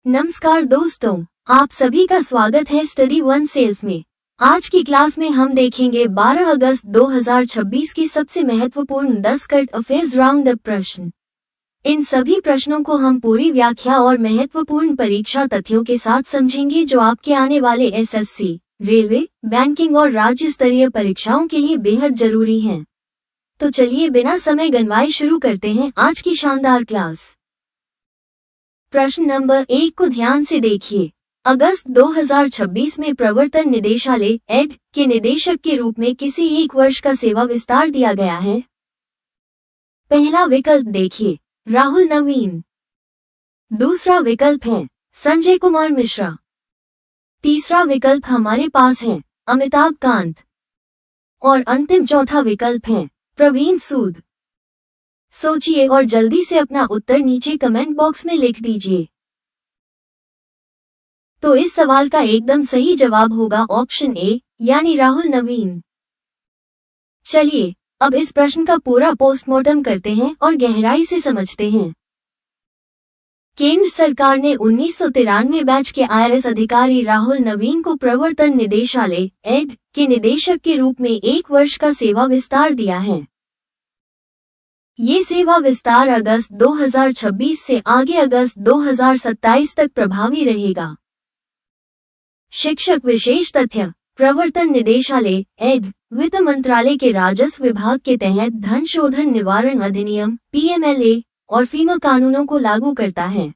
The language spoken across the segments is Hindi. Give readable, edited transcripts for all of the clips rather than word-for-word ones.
नमस्कार दोस्तों, आप सभी का स्वागत है स्टडी वन सेल्फ में। आज की क्लास में हम देखेंगे 12 अगस्त 2026 की सबसे महत्वपूर्ण 10 करंट अफेयर्स राउंड अप प्रश्न। इन सभी प्रश्नों को हम पूरी व्याख्या और महत्वपूर्ण परीक्षा तथ्यों के साथ समझेंगे जो आपके आने वाले एसएससी, रेलवे, बैंकिंग और राज्य स्तरीय परीक्षाओं के लिए बेहद जरूरी हैं। तो चलिए बिना समय गंवाए शुरू करते हैं आज की शानदार क्लास। प्रश्न नंबर 1 को ध्यान से देखिए। अगस्त 2026 में प्रवर्तन निदेशालय एड के निदेशक के रूप में किसी एक वर्ष का सेवा विस्तार दिया गया है। पहला विकल्प देखिए, राहुल नवीन। दूसरा विकल्प है संजय कुमार मिश्रा। तीसरा विकल्प हमारे पास है अमिताभ कांत। और अंतिम चौथा विकल्प है प्रवीण सूद। सोचिए और जल्दी से अपना उत्तर नीचे कमेंट बॉक्स में लिख दीजिए। तो इस सवाल का एकदम सही जवाब होगा ऑप्शन ए यानी राहुल नवीन। चलिए अब इस प्रश्न का पूरा पोस्टमार्टम करते हैं और गहराई से समझते हैं। केंद्र सरकार ने 1993 बैच के आईआरएस अधिकारी राहुल नवीन को प्रवर्तन निदेशालय एड के निदेशक के रूप में 1 वर्ष का सेवा विस्तार दिया है। ये सेवा विस्तार अगस्त 2026 से आगे अगस्त 2027 तक प्रभावी रहेगा। शिक्षक विशेष तथ्य, प्रवर्तन निदेशालय एड वित्त मंत्रालय के राजस्व विभाग के तहत धन शोधन निवारण अधिनियम पीएमएलए और फीमा कानूनों को लागू करता है।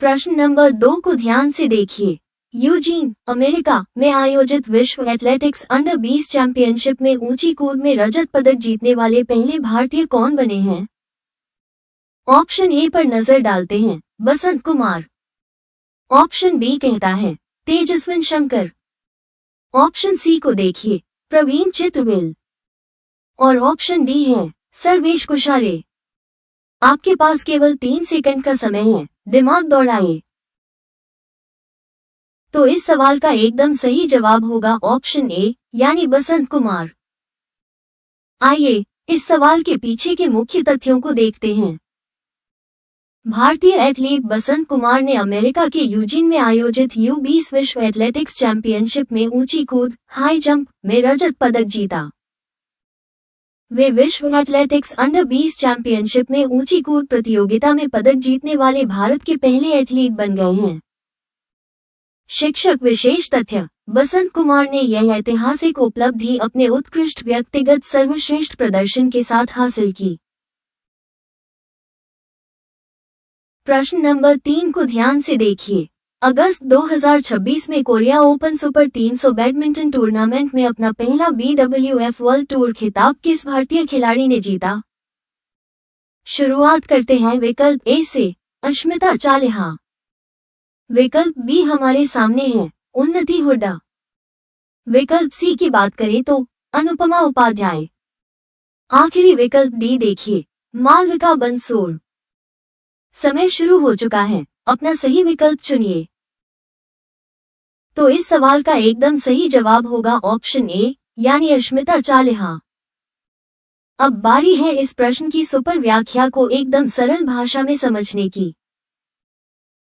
प्रश्न नंबर 2 को ध्यान से देखिए। यूजीन, अमेरिका में आयोजित विश्व एथलेटिक्स अंडर 20 चैंपियनशिप में ऊंची कूद में रजत पदक जीतने वाले पहले भारतीय कौन बने हैं? ऑप्शन ए पर नजर डालते हैं, बसंत कुमार। ऑप्शन बी कहता है तेजस्विन शंकर। ऑप्शन सी को देखिए, प्रवीण चित्रवेल। और ऑप्शन डी है सर्वेश कुशारे। आपके पास केवल 3 सेकंड का समय है, दिमाग दौड़ाइए। तो इस सवाल का एकदम सही जवाब होगा ऑप्शन ए यानी बसंत कुमार। आइए इस सवाल के पीछे के मुख्य तथ्यों को देखते हैं। भारतीय एथलीट बसंत कुमार ने अमेरिका के यूजीन में आयोजित U20 विश्व एथलेटिक्स चैंपियनशिप में ऊंची कूद हाई जंप में रजत पदक जीता। वे विश्व एथलेटिक्स अंडर 20 चैंपियनशिप में ऊंची कूद प्रतियोगिता में पदक जीतने वाले भारत के पहले एथलीट बन गए हैं। शिक्षक विशेष तथ्य, बसंत कुमार ने यह ऐतिहासिक उपलब्धि अपने उत्कृष्ट व्यक्तिगत सर्वश्रेष्ठ प्रदर्शन के साथ हासिल की। प्रश्न नंबर 3 को ध्यान से देखिए। अगस्त 2026 में Korea open super 300 badminton tournament में अपना पहला BWF वर्ल्ड टूर खिताब किस भारतीय खिलाड़ी ने जीता? शुरुआत करते हैं विकल्प ए से, अश्मिता चालिहा। विकल्प बी हमारे सामने है, उन्नति हुड्डा। विकल्प सी की बात करें तो अनुपमा उपाध्याय। आखिरी विकल्प डी देखिए, मालविका बंसोड़। समय शुरू हो चुका है, अपना सही विकल्प चुनिए। तो इस सवाल का एकदम सही जवाब होगा ऑप्शन ए यानी अश्मिता चालिहा। अब बारी है इस प्रश्न की सुपर व्याख्या को एकदम सरल भाषा में समझने की।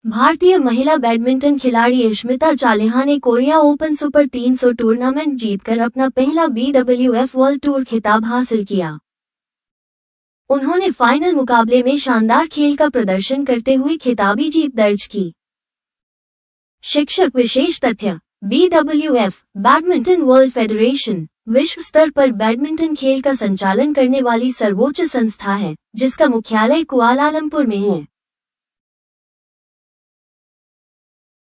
भारतीय महिला बैडमिंटन खिलाड़ी अश्मिता चालिहा ने कोरिया ओपन सुपर 300 टूर्नामेंट जीतकर अपना पहला BWF वर्ल्ड टूर खिताब हासिल किया। उन्होंने फाइनल मुकाबले में शानदार खेल का प्रदर्शन करते हुए खिताबी जीत दर्ज की। शिक्षक विशेष तथ्य, BWF बैडमिंटन वर्ल्ड फेडरेशन विश्व स्तर पर बैडमिंटन खेल का संचालन करने वाली सर्वोच्च संस्था है जिसका मुख्यालय कुआलालंपुर में है।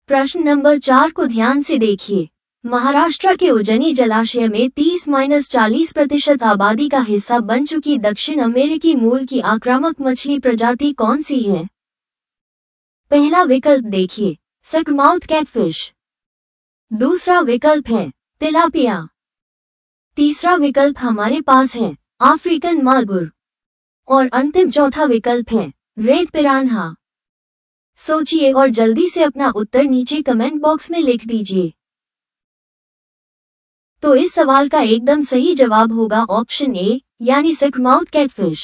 प्रश्न नंबर 4 को ध्यान से देखिए। महाराष्ट्र के उजनी जलाशय में 30-40% आबादी का हिस्सा बन चुकी दक्षिण अमेरिकी मूल की आक्रामक मछली प्रजाति कौन सी है? पहला विकल्प देखिए, सकरमाउथ कैटफिश। दूसरा विकल्प है तिलापिया। तीसरा विकल्प हमारे पास है अफ्रीकन मागुर। और अंतिम चौथा विकल्प है रेड पिरान्हा। सोचिए और जल्दी से अपना उत्तर नीचे कमेंट बॉक्स में लिख दीजिए। तो इस सवाल का एकदम सही जवाब होगा ऑप्शन ए यानी सकरमाउथ कैटफिश।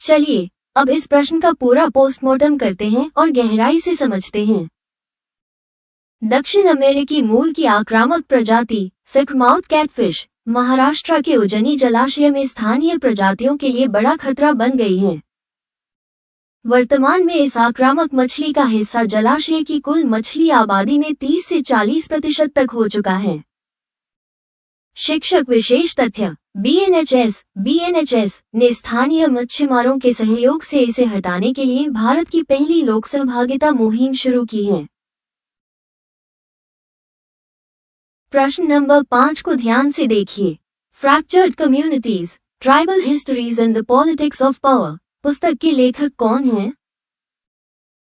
चलिए अब इस प्रश्न का पूरा पोस्टमार्टम करते हैं और गहराई से समझते हैं। दक्षिण अमेरिकी मूल की आक्रामक प्रजाति सिकमाउथ कैटफिश महाराष्ट्र के उजनी जलाशय में स्थानीय प्रजातियों के लिए बड़ा खतरा बन गई है। वर्तमान में इस आक्रामक मछली का हिस्सा जलाशय की कुल मछली आबादी में 30 से 40% तक हो चुका है। शिक्षक विशेष तथ्य बीएनएचएस ने स्थानीय मच्छीमारों के सहयोग से इसे हटाने के लिए भारत की पहली लोक सहभागिता मुहिम शुरू की है। प्रश्न नंबर 5 को ध्यान से देखिए। Fractured communities, tribal histories and the politics of power पुस्तक के लेखक कौन हैं?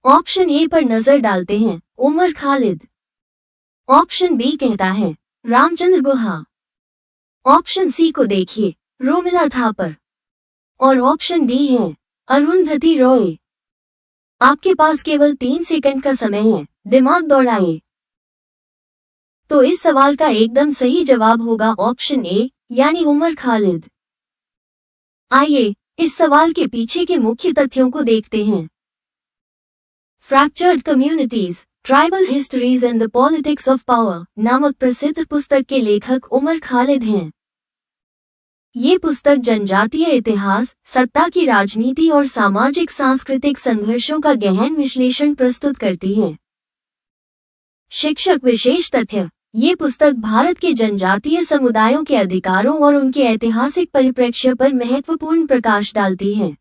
ऑप्शन ए पर नजर डालते हैं, उमर खालिद। ऑप्शन बी कहता है रामचंद्र गुहा। ऑप्शन सी को देखिए, रोमिला थापर। और ऑप्शन डी है अरुंधति रॉय। आपके पास केवल 3 सेकंड का समय है, दिमाग दौड़ाइए। तो इस सवाल का एकदम सही जवाब होगा ऑप्शन ए यानी उमर खालिद। आइए इस सवाल के पीछे के मुख्य तथ्यों को देखते हैं। Fractured communities, tribal histories and the politics of power नामक प्रसिद्ध पुस्तक के लेखक उमर खालिद हैं। ये पुस्तक जनजातीय इतिहास, सत्ता की राजनीति और सामाजिक सांस्कृतिक संघर्षों का गहन विश्लेषण प्रस्तुत करती है। शिक्षक विशेष तथ्य, ये पुस्तक भारत के जनजातीय समुदायों के अधिकारों और उनके ऐतिहासिक परिप्रेक्ष्य पर महत्वपूर्ण प्रकाश डालती है।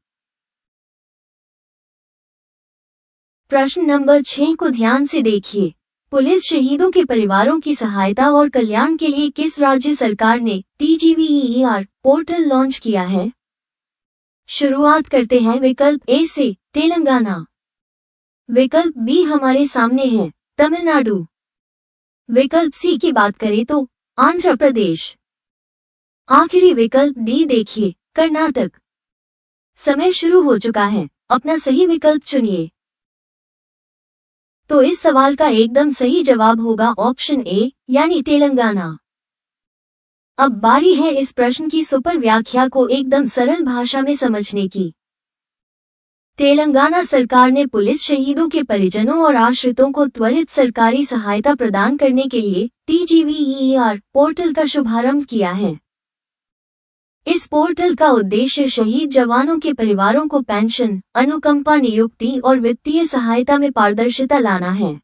प्रश्न नंबर 6 को ध्यान से देखिए। पुलिस शहीदों के परिवारों की सहायता और कल्याण के लिए किस राज्य सरकार ने TGVER पोर्टल लॉन्च किया है? शुरुआत करते हैं विकल्प ए से, तेलंगाना। विकल्प बी हमारे सामने है, तमिलनाडु। विकल्प सी की बात करें तो आंध्र प्रदेश। आखिरी विकल्प डी देखिए, कर्नाटक। समय शुरू हो चुका है, अपना सही विकल्प चुनिए। तो इस सवाल का एकदम सही जवाब होगा ऑप्शन ए यानी तेलंगाना। अब बारी है इस प्रश्न की सुपर व्याख्या को एकदम सरल भाषा में समझने की। तेलंगाना सरकार ने पुलिस शहीदों के परिजनों और आश्रितों को त्वरित सरकारी सहायता प्रदान करने के लिए TGVER पोर्टल का शुभारंभ किया है। इस पोर्टल का उद्देश्य शहीद जवानों के परिवारों को पेंशन, अनुकंपा नियुक्ति और वित्तीय सहायता में पारदर्शिता लाना है।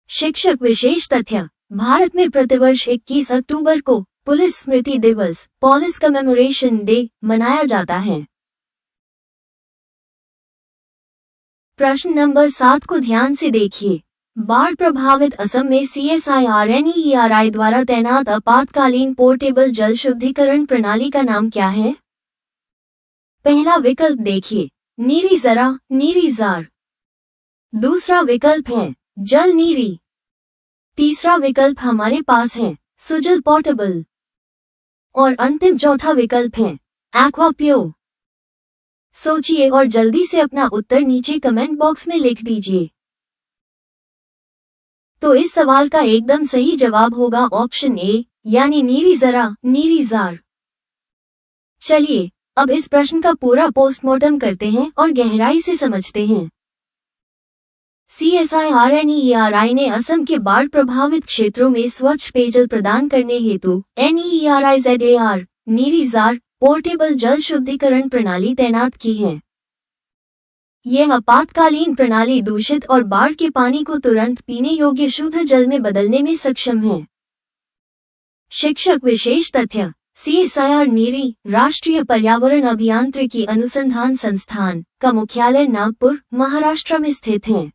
शिक्षक विशेष तथ्य, भारत में प्रतिवर्ष 21 अक्टूबर को पुलिस स्मृति दिवस, पुलिस कमेमोरेशन डे मनाया जाता है। प्रश्न नंबर 7 को ध्यान से देखिए। बाढ़ प्रभावित असम में CSIRNERI द्वारा तैनात आपातकालीन पोर्टेबल जल शुद्धिकरण प्रणाली का नाम क्या है? पहला विकल्प देखिए, नीरी जरा, नीरी जार। दूसरा विकल्प है जल नीरी। तीसरा विकल्प हमारे पास है सुजल पोर्टेबल। और अंतिम चौथा विकल्प है एक्वा प्योर। सोचिए और जल्दी से अपना उत्तर नीचे कमेंट बॉक्स में लिख दीजिए। तो इस सवाल का एकदम सही जवाब होगा ऑप्शन ए यानी नीरी जरा, नीरी जार। चलिए अब इस प्रश्न का पूरा पोस्टमार्टम करते हैं और गहराई से समझते हैं। CSIRNERI ने असम के बाढ़ प्रभावित क्षेत्रों में स्वच्छ पेयजल प्रदान करने हेतु NERIZAR नीरी जार पोर्टेबल जल शुद्धिकरण प्रणाली तैनात की है। यह आपातकालीन प्रणाली दूषित और बाढ़ के पानी को तुरंत पीने योग्य शुद्ध जल में बदलने में सक्षम है। शिक्षक विशेष तथ्य, CSIR नीरी राष्ट्रीय पर्यावरण अभियांत्रिकी अनुसंधान संस्थान का मुख्यालय नागपुर, महाराष्ट्र में स्थित है।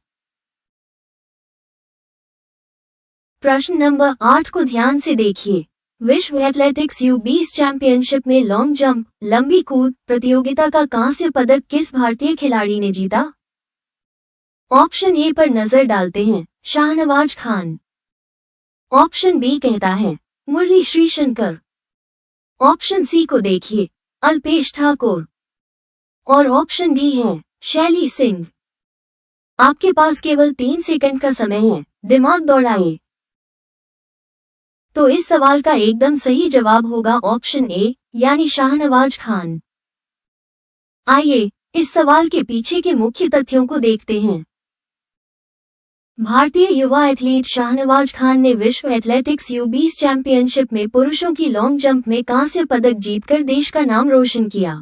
प्रश्न नंबर 8 को ध्यान से देखिए। विश्व एथलेटिक्स U20 चैंपियनशिप में लॉन्ग जंप, लंबी कूद प्रतियोगिता का कांस्य पदक किस भारतीय खिलाड़ी ने जीता? ऑप्शन ए पर नजर डालते हैं, शाहनवाज खान। ऑप्शन बी कहता है मुरली श्रीशंकर। ऑप्शन सी को देखिए, अल्पेश ठाकुर। और ऑप्शन डी है शैली सिंह। आपके पास केवल 3 सेकंड का समय है, दिमाग दौड़ाइए। तो इस सवाल का एकदम सही जवाब होगा ऑप्शन ए यानी शाहनवाज खान। आइए इस सवाल के पीछे के मुख्य तथ्यों को देखते हैं। भारतीय युवा एथलीट शाहनवाज खान ने विश्व एथलेटिक्स U20 चैंपियनशिप में पुरुषों की लॉन्ग जंप में कांस्य पदक जीतकर देश का नाम रोशन किया।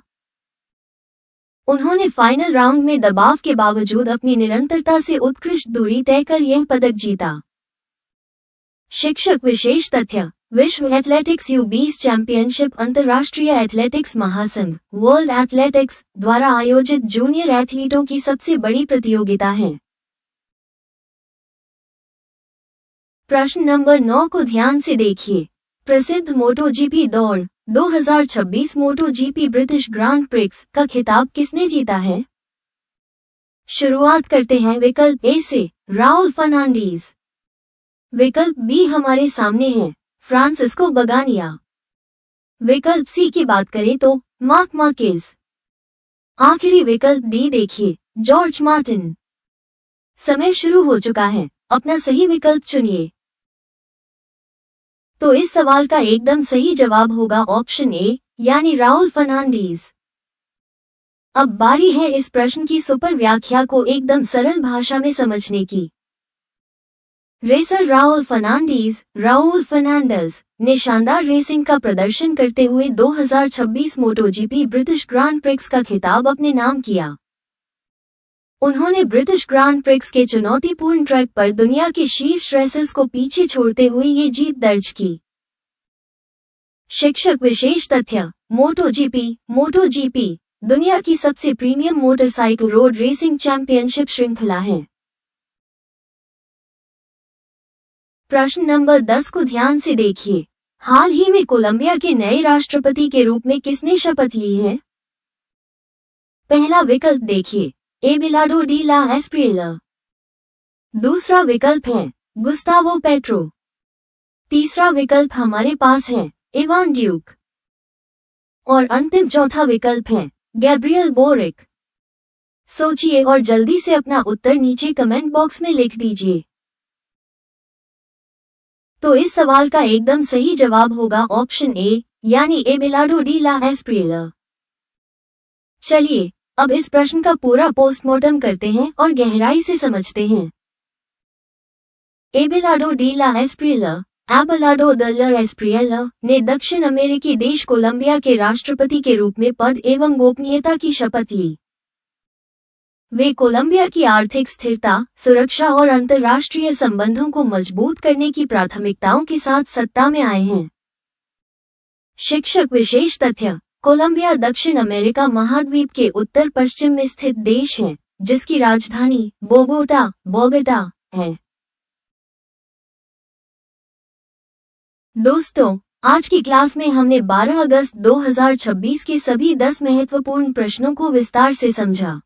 उन्होंने फाइनल राउंड में दबाव के बावजूद अपनी निरंतरता से उत्कृष्ट दूरी तय कर यह पदक जीता। शिक्षक विशेष तथ्य: विश्व एथलेटिक्स U20 चैंपियनशिप अंतर्राष्ट्रीय एथलेटिक्स महासंघ वर्ल्ड एथलेटिक्स द्वारा आयोजित जूनियर एथलीटों की सबसे बड़ी प्रतियोगिता है। प्रश्न नंबर 9 को ध्यान से देखिए। प्रसिद्ध मोटोजीपी दौड़ 2026 मोटोजीपी ब्रिटिश ग्रांड प्रिक्स का खिताब किसने जीता है? शुरुआत करते हैं विकल्प ए से, राउल फर्नांडीज। विकल्प बी हमारे सामने है, फ्रांसिस्को बगानिया। विकल्प सी की बात करें तो मार्क मार्केज। आखिरी विकल्प डी देखिए, जॉर्ज मार्टिन। समय शुरू हो चुका है, अपना सही विकल्प चुनिए। तो इस सवाल का एकदम सही जवाब होगा ऑप्शन ए, यानी राउल फर्नांडीज। अब बारी है इस प्रश्न की सुपर व्याख्या को एकदम सरल भाषा में समझने की। रेसर राउल फर्नांडीज ने शानदार रेसिंग का प्रदर्शन करते हुए 2026 मोटोजीपी ब्रिटिश ग्रांड प्रिक्स का खिताब अपने नाम किया। उन्होंने ब्रिटिश ग्रांड प्रिक्स के चुनौतीपूर्ण ट्रैक पर दुनिया के शीर्ष रेसर्स को पीछे छोड़ते हुए ये जीत दर्ज की। शिक्षक विशेष तथ्य: मोटोजीपी दुनिया की सबसे premium motorcycle road racing championship श्रृंखला है। प्रश्न नंबर 10 को ध्यान से देखिए। हाल ही में कोलंबिया के नए राष्ट्रपति के रूप में किसने शपथ ली है? पहला विकल्प देखिए, एबेलार्डो डी ला एस्प्रिएला। दूसरा विकल्प है गुस्तावो पेट्रो। तीसरा विकल्प हमारे पास है इवान ड्यूक। और अंतिम चौथा विकल्प है गैब्रियल बोरिक। सोचिए और जल्दी से अपना उत्तर नीचे कमेंट बॉक्स में लिख दीजिए। तो इस सवाल का एकदम सही जवाब होगा ऑप्शन ए, यानी एबेलार्डो डी ला एस्प्रिएला। चलिए अब इस प्रश्न का पूरा पोस्टमार्टम करते हैं और गहराई से समझते हैं। एबेलार्डो डी ला एस्प्रिएला ने दक्षिण अमेरिकी देश कोलंबिया के राष्ट्रपति के रूप में पद एवं गोपनीयता की शपथ ली। वे कोलंबिया की आर्थिक स्थिरता, सुरक्षा और अंतर्राष्ट्रीय संबंधों को मजबूत करने की प्राथमिकताओं के साथ सत्ता में आए हैं। शिक्षक विशेष तथ्य: कोलंबिया दक्षिण अमेरिका महाद्वीप के उत्तर पश्चिम में स्थित देश है, जिसकी राजधानी बोगोटा है। दोस्तों, आज की क्लास में हमने 12 अगस्त 2026 के सभी 10 महत्वपूर्ण प्रश्नों को विस्तार से समझा।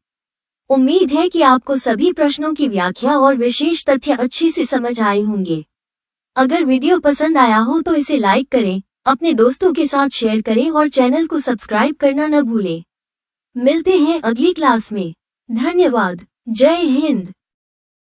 उम्मीद है कि आपको सभी प्रश्नों की व्याख्या और विशेष तथ्य अच्छे से समझ आए होंगे। अगर वीडियो पसंद आया हो तो इसे लाइक करें, अपने दोस्तों के साथ शेयर करें और चैनल को सब्सक्राइब करना न भूलें। मिलते हैं अगली क्लास में। धन्यवाद। जय हिंद।